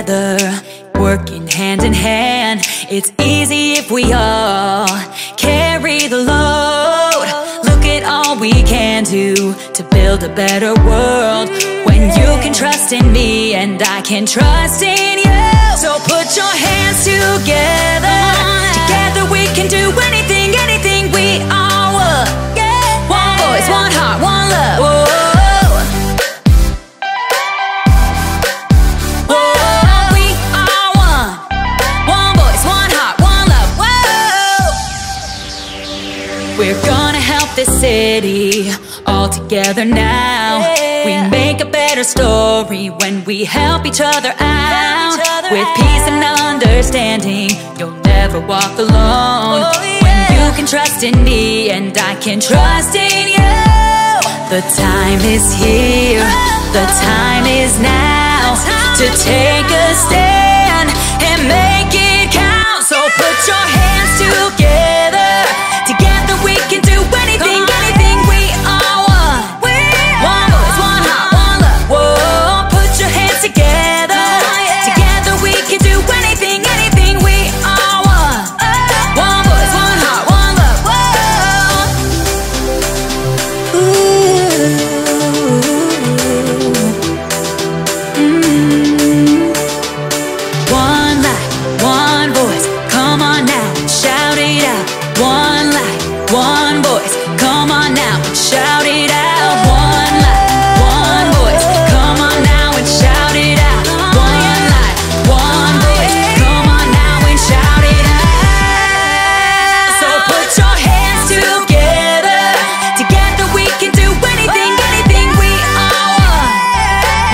together, working hand in hand. It's easy if we all carry the load. Look at all we can do to build a better world. When you can trust in me and I can trust in you. So put your hands together. Together we can do anything, anything. We are one. One voice, one heart, one love. Whoa. We're gonna help this city all together now. We make a better story when we help each other out. With peace and understanding, you'll never walk alone. When you can trust in me and I can trust in you. The time is here, the time is now, to take a stand and make it count. So put your hands together. Together we can do anything, anything. We are one. One voice, one heart, one love. Whoa, put your hands together. Together we can do anything, anything. We are one. One voice, one heart, one love. Whoa. One life, one voice. Come on now, shout it out. One life, one voice, come on now, shout it out. One life, one voice, come on now and shout it out. One life, one voice, come on now and shout it out. So put your hands together. Together we can do anything, anything. We are one.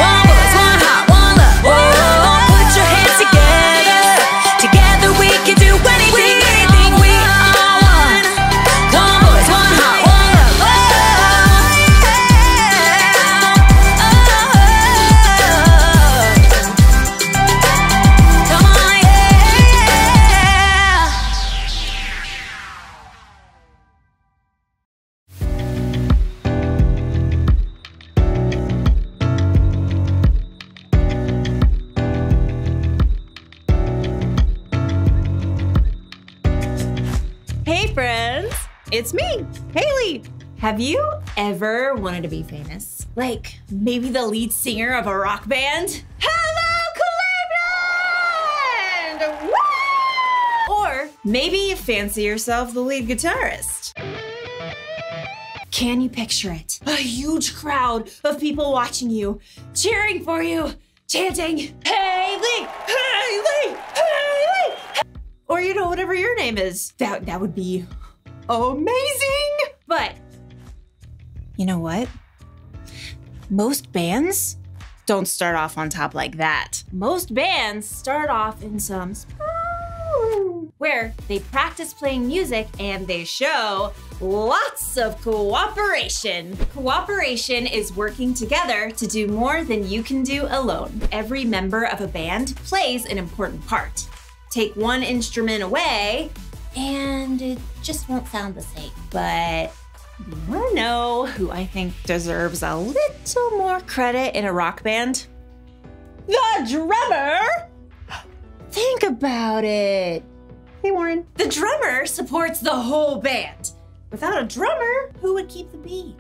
One voice, one heart, one love. Whoa, put your hands together. Together we can do anything, anything. We are one. One voice, one heart, one love. Come on, yeah. Hey friends, it's me, Haley. Have you ever wanted to be famous? Like maybe the lead singer of a rock band? Hello, Cleveland! Woo! Or maybe you fancy yourself the lead guitarist. Can you picture it? A huge crowd of people watching you, cheering for you, chanting, Haley, Haley, Haley! Or, you know, whatever your name is. That would be amazing. But you know what? Most bands don't start off on top like that. Most bands start off in some where they practice playing music and they show lots of cooperation. Cooperation is working together to do more than you can do alone. Every member of a band plays an important part. Take one instrument away, and it just won't sound the same. But you wanna know who I think deserves a little more credit in a rock band? The drummer! Think about it. Hey, Warren. The drummer supports the whole band. Without a drummer, who would keep the beat?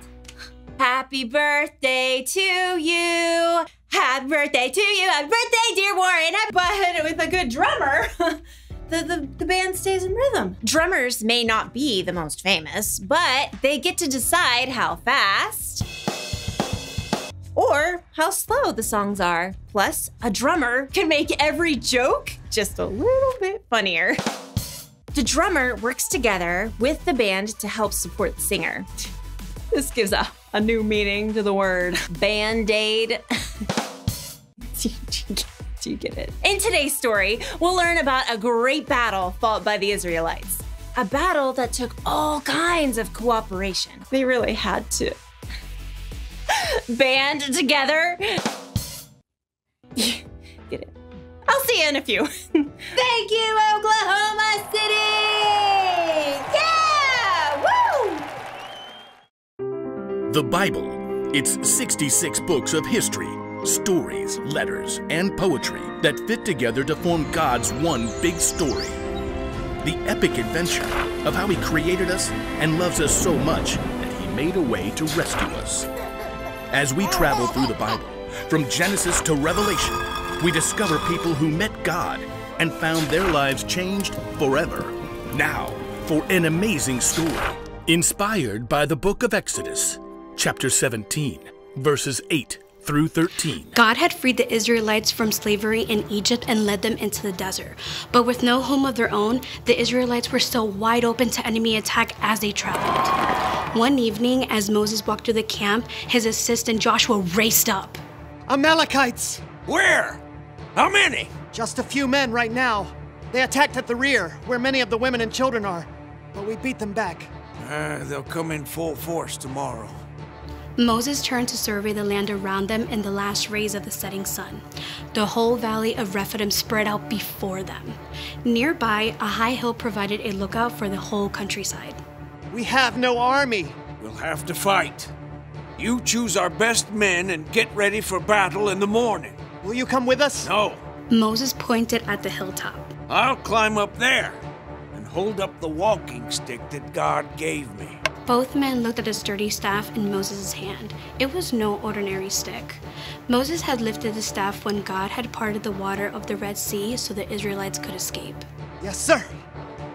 Happy birthday to you. Happy birthday to you. Happy birthday, dear Warren. But with a good drummer, the band stays in rhythm. Drummers may not be the most famous, but they get to decide how fast or how slow the songs are. Plus, a drummer can make every joke just a little bit funnier. The drummer works together with the band to help support the singer. This gives a new meaning to the word Band-Aid. Do you get it? In today's story, we'll learn about a great battle fought by the Israelites. A battle that took all kinds of cooperation. They really had to band together. Get it? I'll see you in a few. Thank you, Oklahoma City! Yeah! Woo! The Bible. It's 66 books of history, Stories, letters, and poetry that fit together to form God's one big story. The epic adventure of how He created us and loves us so much that He made a way to rescue us. As we travel through the Bible, from Genesis to Revelation, we discover people who met God and found their lives changed forever. Now, for an amazing story, inspired by the book of Exodus, chapter 17, verses 8 through 13. God had freed the Israelites from slavery in Egypt and led them into the desert. But with no home of their own, the Israelites were still wide open to enemy attack as they traveled. One evening, as Moses walked through the camp, his assistant Joshua raced up. Amalekites! Where? How many? Just a few men right now. They attacked at the rear, where many of the women and children are. But we beat them back. They'll come in full force tomorrow. Moses turned to survey the land around them in the last rays of the setting sun. The whole valley of Rephidim spread out before them. Nearby, a high hill provided a lookout for the whole countryside. We have no army. We'll have to fight. You choose our best men and get ready for battle in the morning. Will you come with us? No. Moses pointed at the hilltop. I'll climb up there and hold up the walking stick that God gave me. Both men looked at a sturdy staff in Moses' hand. It was no ordinary stick. Moses had lifted the staff when God had parted the water of the Red Sea so the Israelites could escape. Yes, sir.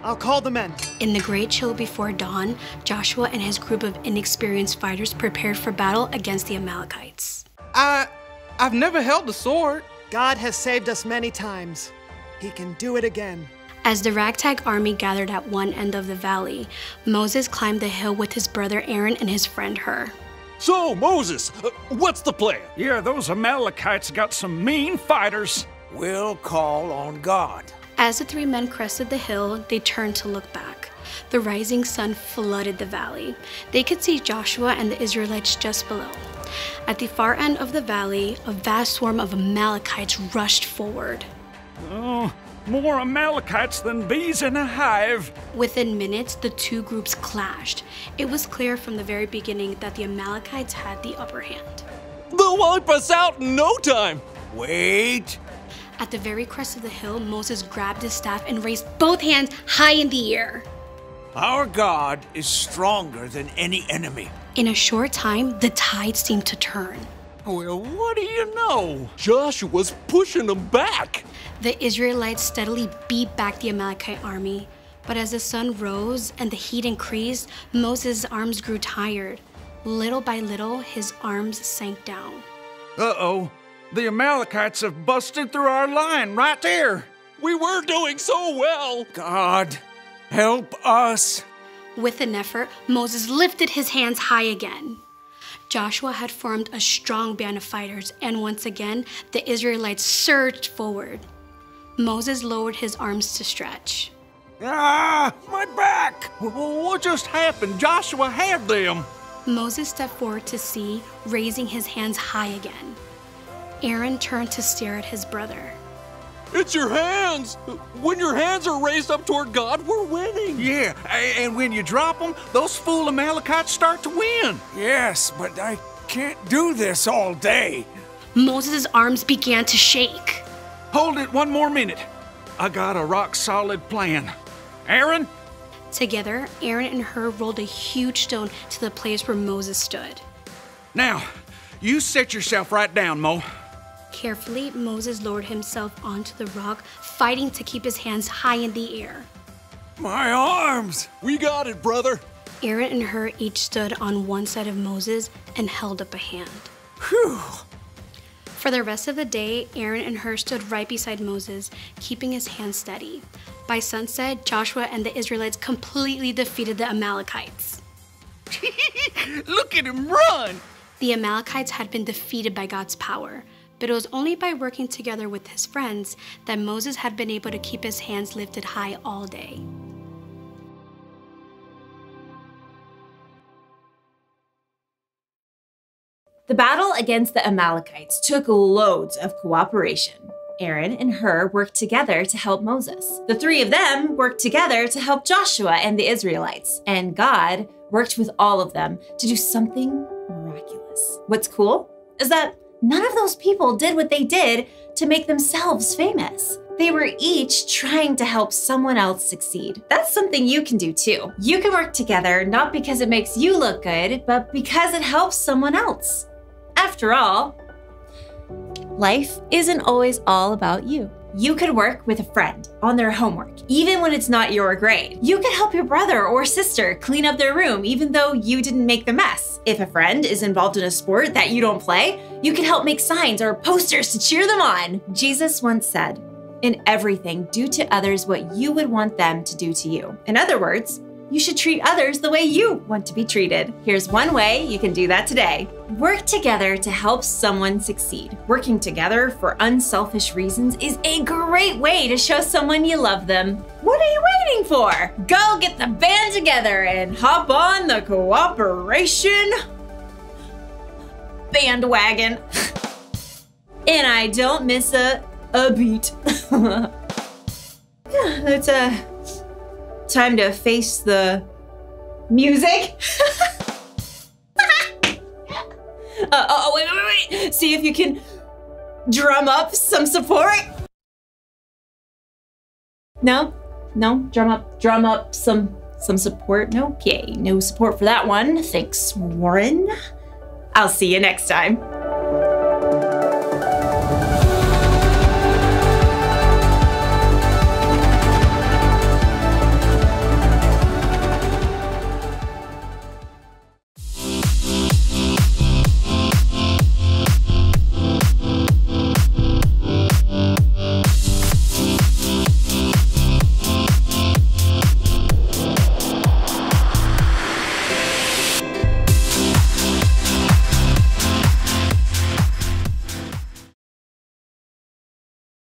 I'll call the men. In the great chill before dawn, Joshua and his group of inexperienced fighters prepared for battle against the Amalekites. I've never held a sword. God has saved us many times. He can do it again. As the ragtag army gathered at one end of the valley, Moses climbed the hill with his brother Aaron and his friend Hur. So, Moses, what's the plan? Yeah, those Amalekites got some mean fighters. We'll call on God. As the three men crested the hill, they turned to look back. The rising sun flooded the valley. They could see Joshua and the Israelites just below. At the far end of the valley, a vast swarm of Amalekites rushed forward. Oh, more Amalekites than bees in a hive. Within minutes, the two groups clashed. It was clear from the very beginning that the Amalekites had the upper hand. They'll wipe us out in no time. Wait. At the very crest of the hill, Moses grabbed his staff and raised both hands high in the air. Our God is stronger than any enemy. In a short time, the tide seemed to turn. Well, what do you know? Joshua's pushing them back. The Israelites steadily beat back the Amalekite army. But as the sun rose and the heat increased, Moses' arms grew tired. Little by little, his arms sank down. Uh-oh. The Amalekites have busted through our line right there. We were doing so well. God, help us. With an effort, Moses lifted his hands high again. Joshua had formed a strong band of fighters, and once again, the Israelites surged forward. Moses lowered his arms to stretch. Ah, my back! What just happened? Joshua had them. Moses stepped forward to see, raising his hands high again. Aaron turned to stare at his brother. It's your hands. When your hands are raised up toward God, we're winning. Yeah, and when you drop them, those fool Amalekites start to win. Yes, but I can't do this all day. Moses' arms began to shake. Hold it one more minute. I got a rock-solid plan. Aaron? Together, Aaron and Hur rolled a huge stone to the place where Moses stood. Now, you set yourself right down, Mo. Carefully, Moses lowered himself onto the rock, fighting to keep his hands high in the air. My arms! We got it, brother. Aaron and Hur each stood on one side of Moses and held up a hand. Whew! For the rest of the day, Aaron and Hur stood right beside Moses, keeping his hands steady. By sunset, Joshua and the Israelites completely defeated the Amalekites. Look at him run! The Amalekites had been defeated by God's power, but it was only by working together with his friends that Moses had been able to keep his hands lifted high all day. The battle against the Amalekites took loads of cooperation. Aaron and Hur worked together to help Moses. The three of them worked together to help Joshua and the Israelites. And God worked with all of them to do something miraculous. What's cool is that none of those people did what they did to make themselves famous. They were each trying to help someone else succeed. That's something you can do too. You can work together not because it makes you look good, but because it helps someone else. After all, life isn't always all about you. You could work with a friend on their homework, even when it's not your grade. You could help your brother or sister clean up their room, even though you didn't make the mess. If a friend is involved in a sport that you don't play, you can help make signs or posters to cheer them on. Jesus once said, "In everything, do to others what you would want them to do to you." In other words, you should treat others the way you want to be treated. Here's one way you can do that today. Work together to help someone succeed. Working together for unselfish reasons is a great way to show someone you love them. What are you waiting for? Go get the band together and hop on the cooperation bandwagon. And I don't miss a beat. Yeah, it's time to face the music. Wait. See if you can drum up some support. No, drum up some support. No, okay, no support for that one. Thanks, Warren. I'll see you next time.